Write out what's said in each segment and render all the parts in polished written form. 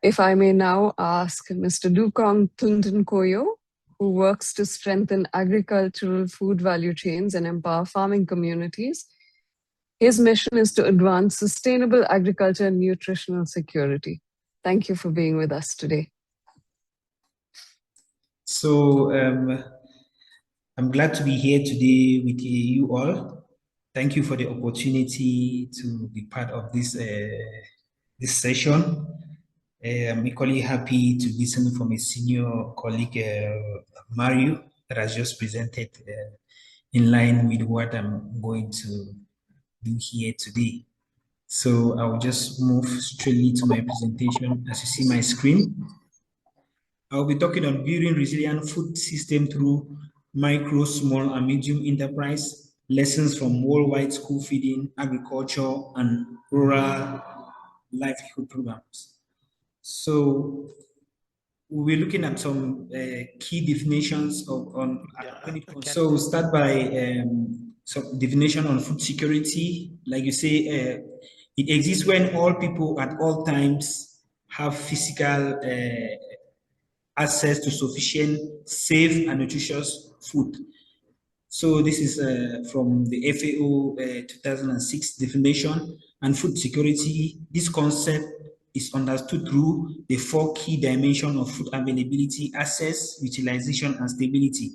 If I may now ask Mr. Dukong Tuntunkoyo, who works to strengthen agricultural food value chains and empower farming communities. His mission is to advance sustainable agriculture and nutritional security. Thank you for being with us today. So I'm glad to be here today with you all. Thank you for the opportunity to be part of this session. I'm equally happy to listen from a senior colleague, Mario, that has just presented in line with what I'm going to do here today. So I'll just move straight to my presentation. As you see my screen, I'll be talking on building resilient food system through micro, small, and medium enterprise, lessons from worldwide school feeding, agriculture, and rural livelihood programs. So we'll be looking at some key definitions So we'll start by some definition on food security. Like you say, it exists when all people at all times have physical access to sufficient, safe, and nutritious food. So this is from the FAO 2006 definition. And food security, this concept is understood through the 4 key dimensions of food availability: access, utilization, and stability.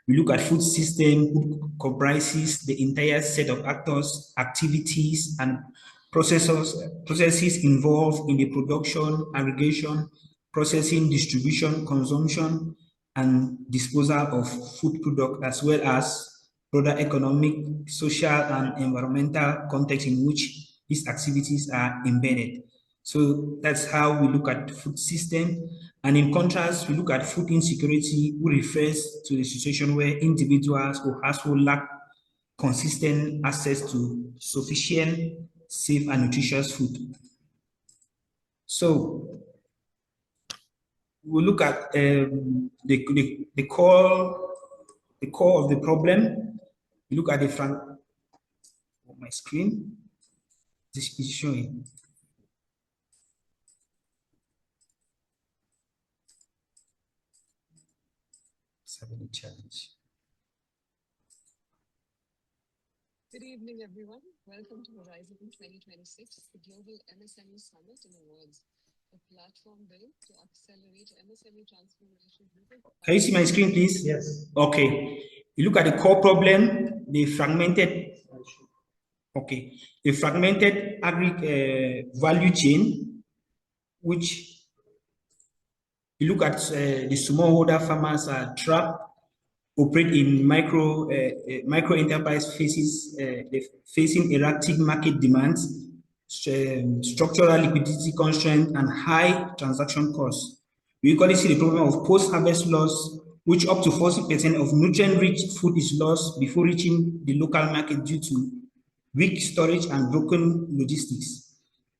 We look at food system, which comprises the entire set of actors, activities, and processes involved in the production, aggregation, processing, distribution, consumption, and disposal of food product, as well as broader economic, social, and environmental context in which these activities are embedded. So that's how we look at food system. And in contrast, we look at food insecurity, which refers to the situation where individuals or households lack consistent access to sufficient, safe, and nutritious food. So we'll look at the core of the problem. We look at the front of my screen. This is showing. Having a challenge. Good evening, everyone. Welcome to Horizon 2026, the Global MSME Summit in Awards, a platform built to accelerate MSME transformation. Can you see my screen, please? Yes. Okay. You look at the core problem, the fragmented. Okay, the fragmented value chain, which you look at the smallholder farmers are trapped, operate in micro enterprise facing erratic market demands, structural liquidity constraints, and high transaction costs. We equally see the problem of post-harvest loss, which up to 40% of nutrient-rich food is lost before reaching the local market due to weak storage and broken logistics.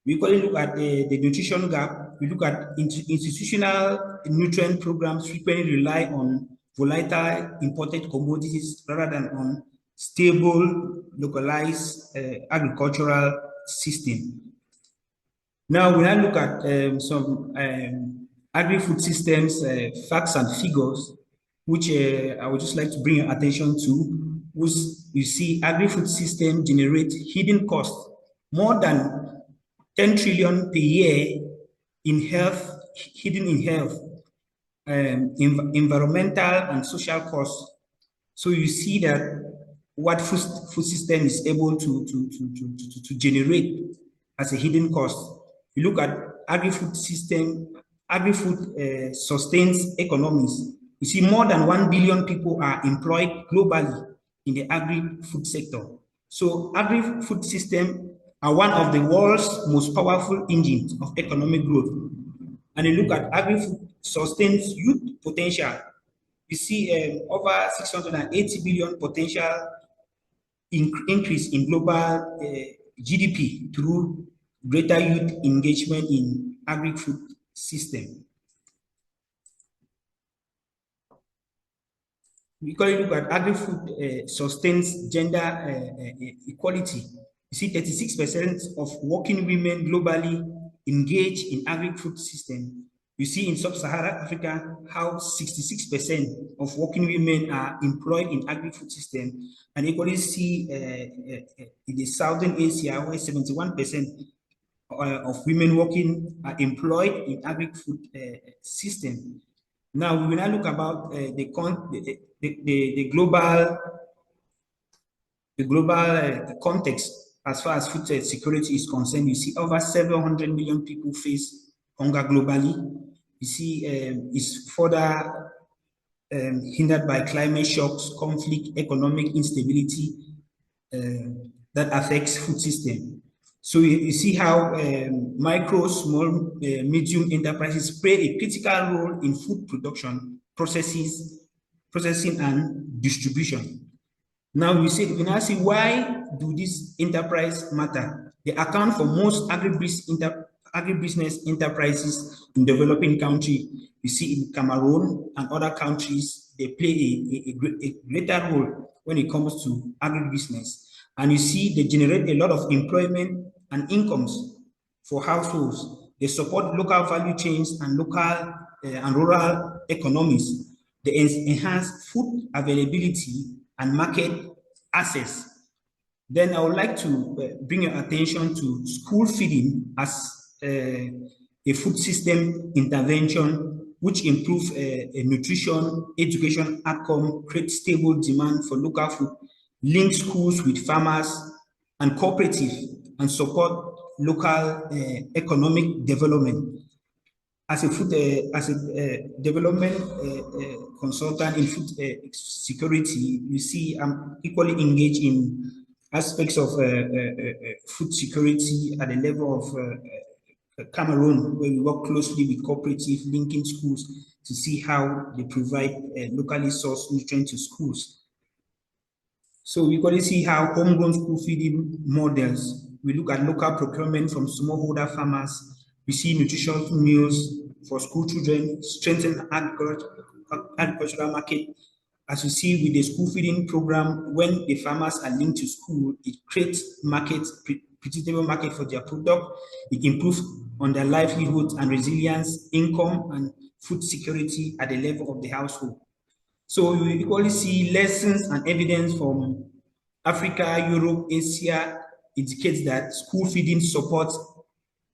We equally look at the nutrition gap. We look at institutional nutrient programs frequently rely on volatile imported commodities rather than on stable, localized agricultural system. Now we now look at some agri-food systems, facts and figures, which I would just like to bring your attention to. Which you see agri-food system generate hidden costs more than 10 trillion per year in health, hidden in health, environmental and social costs. So you see that what food system is able to generate as a hidden cost. You look at agri-food system, agri-food sustains economies. You see more than 1 billion people are employed globally in the agri-food sector. So agri-food system are one of the world's most powerful engines of economic growth. And you look at agri-food sustains youth potential. You see over 680 billion potential increase in global GDP through greater youth engagement in agri-food system. We equally look at agri-food sustains gender equality. You see 36% of working women globally engage in agri-food system. You see in sub-Saharan Africa how 66% of working women are employed in agri-food system, and equally see in the Southern Asia where 71% of women working are employed in agri-food system. Now we will now look about the global context as far as food security is concerned. You see over 700 million people face hunger globally. You see it's further hindered by climate shocks, conflict, economic instability that affects food system. So you see how micro, small, medium enterprises play a critical role in food production, processing and distribution. Now we now see, why do these enterprises matter? They account for most agribusiness enterprises in developing country. You see in Cameroon and other countries, they play a greater role when it comes to agribusiness. And you see they generate a lot of employment and incomes for households. They support local value chains and local and rural economies. They enhance food availability and market access. Then I would like to bring your attention to school feeding as a food system intervention which improves nutrition, education outcome, create stable demand for local food, link schools with farmers and cooperatives, and support local economic development. As a food development consultant in food security, you see I'm equally engaged in aspects of food security at the level of Cameroon, where we work closely with cooperatives, linking schools to see how they provide locally sourced nutrients to schools. So we equally see how homegrown school feeding models. We look at local procurement from smallholder farmers. We see nutritious meals for school children, strengthen agricultural market. As you see with the school feeding program, when the farmers are linked to school, it creates markets, predictable market for their product. It improves on their livelihood and resilience, income, and food security at the level of the household. So you equally see lessons and evidence from Africa, Europe, Asia indicates that school feeding supports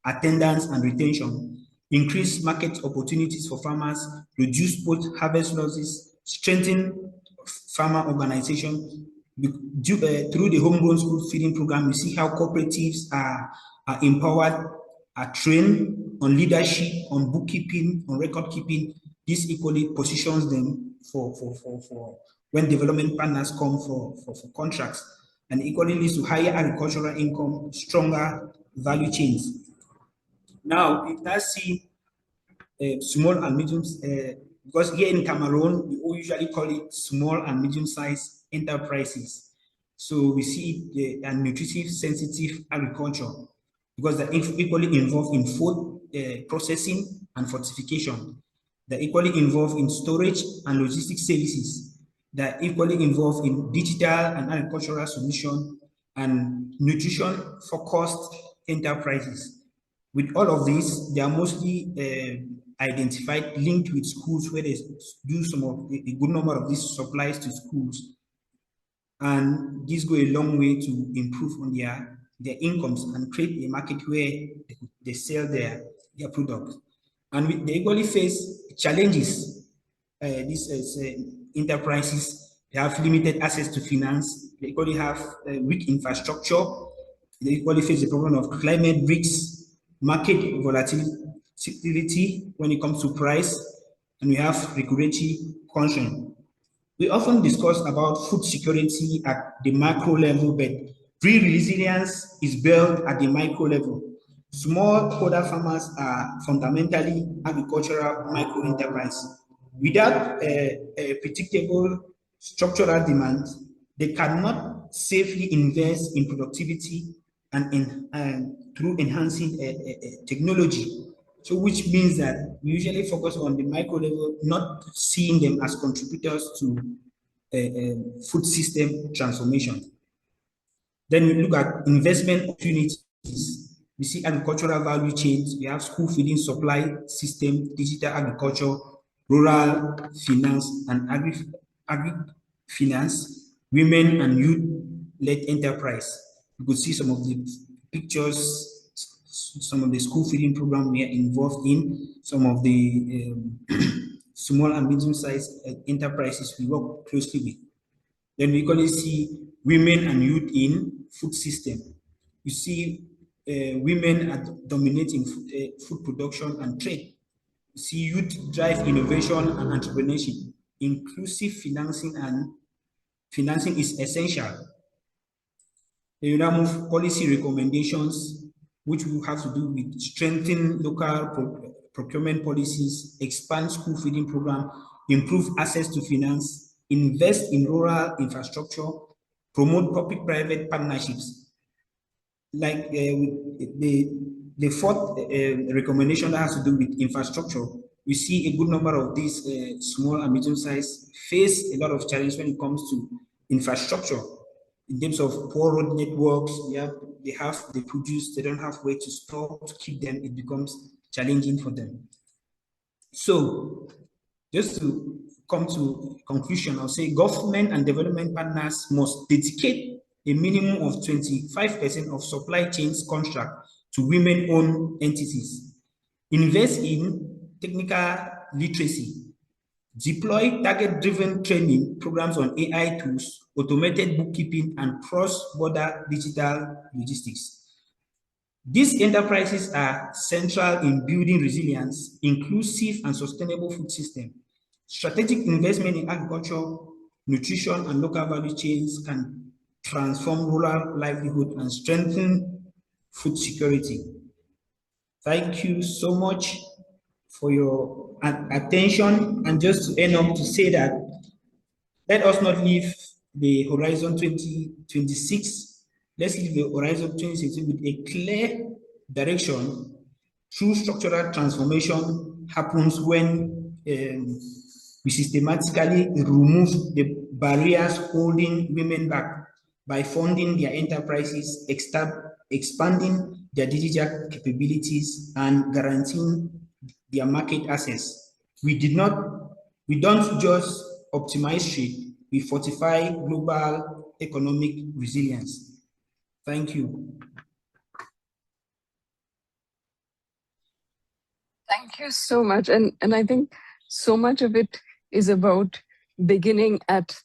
attendance and retention, increase market opportunities for farmers, reduce both harvest losses, strengthen farmer organization. Through the homegrown school feeding program, we see how cooperatives are empowered, are trained on leadership, on bookkeeping, on record keeping. This equally positions them for when development partners come for contracts, and equally leads to higher agricultural income, stronger value chains. Now, we now see small and medium, because here in Cameroon, we usually call it small and medium-sized enterprises. So we see the nutritive sensitive agriculture, because they're equally involved in food processing and fortification. They're equally involved in storage and logistics services. They're equally involved in digital and agricultural solution and nutrition-focused enterprises. With all of this, they are mostly identified, linked with schools where they do a good number of these supplies to schools. And these go a long way to improve on their incomes and create a market where they sell their products. And they equally face challenges. These enterprises, they have limited access to finance. They equally have weak infrastructure. They equally face the problem of climate risks, market volatility when it comes to price, and we have regulatory constraints. We often discuss about food security at the macro level, but real resilience is built at the micro level. Smallholder farmers are fundamentally agricultural micro enterprises. Without a predictable structural demand, they cannot safely invest in productivity and through enhancing technology. So which means that we usually focus on the micro level, not seeing them as contributors to food system transformation. Then we look at investment opportunities. We see agricultural value chains. We have school feeding supply system, digital agriculture, rural finance, and agri-finance, women and youth-led enterprise. You could see some of the pictures, some of the school feeding program we are involved in, some of the small and medium-sized enterprises we work closely with. Then we equally see women and youth in food system. You see women are dominating food production and trade. You see youth drive innovation and entrepreneurship. Inclusive financing is essential. Then you now move policy recommendations, which will have to do with strengthen local procurement policies, expand school feeding program, improve access to finance, invest in rural infrastructure, promote public-private partnerships. Like the fourth recommendation that has to do with infrastructure, we see a good number of these small and medium-sized face a lot of challenge when it comes to infrastructure. In terms of poor road networks, they produce, they don't have way to store, to keep them, it becomes challenging for them. So just to come to conclusion, I'll say government and development partners must dedicate a minimum of 25% of supply chains contract to women-owned entities. Invest in technical literacy. Deploy target-driven training programs on AI tools, automated bookkeeping, and cross-border digital logistics. These enterprises are central in building resilience, inclusive and sustainable food system. Strategic investment in agriculture, nutrition, and local value chains can transform rural livelihood and strengthen food security. Thank you so much for your attention. And just to end up to say that, let us not leave the Horizon 2026. Let's leave the Horizon 2016 with a clear direction. True structural transformation happens when we systematically remove the barriers holding women back by funding their enterprises, expanding their digital capabilities, and guaranteeing their market access. We don't just optimize trade, we fortify global economic resilience. Thank you. Thank you so much. And I think so much of it is about beginning at,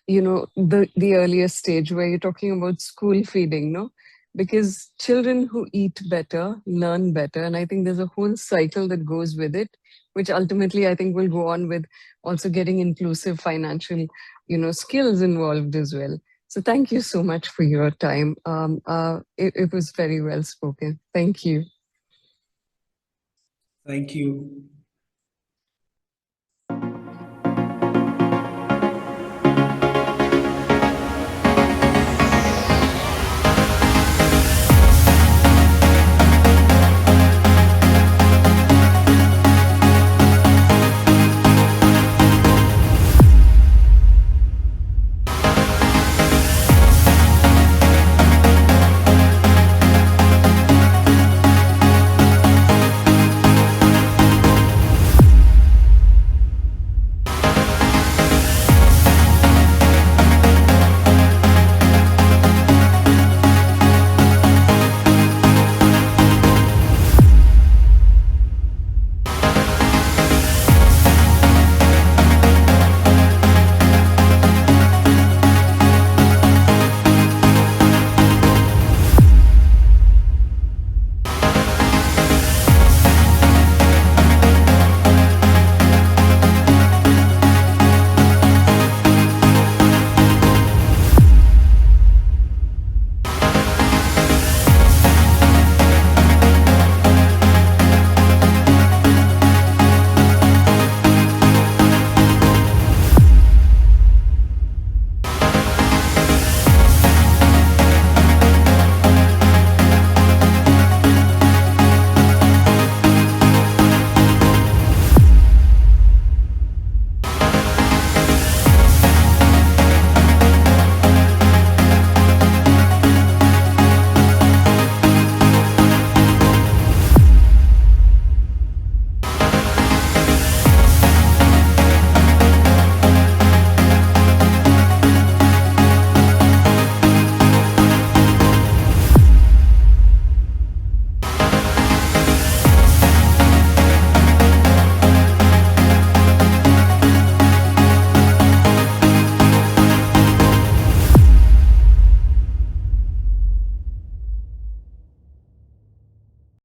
the earliest stage where you're talking about school feeding, no? Because children who eat better learn better. And I think there's a whole cycle that goes with it, which ultimately I think will go on with also getting inclusive financial, skills involved as well. So thank you so much for your time. It was very well spoken. Thank you. Thank you.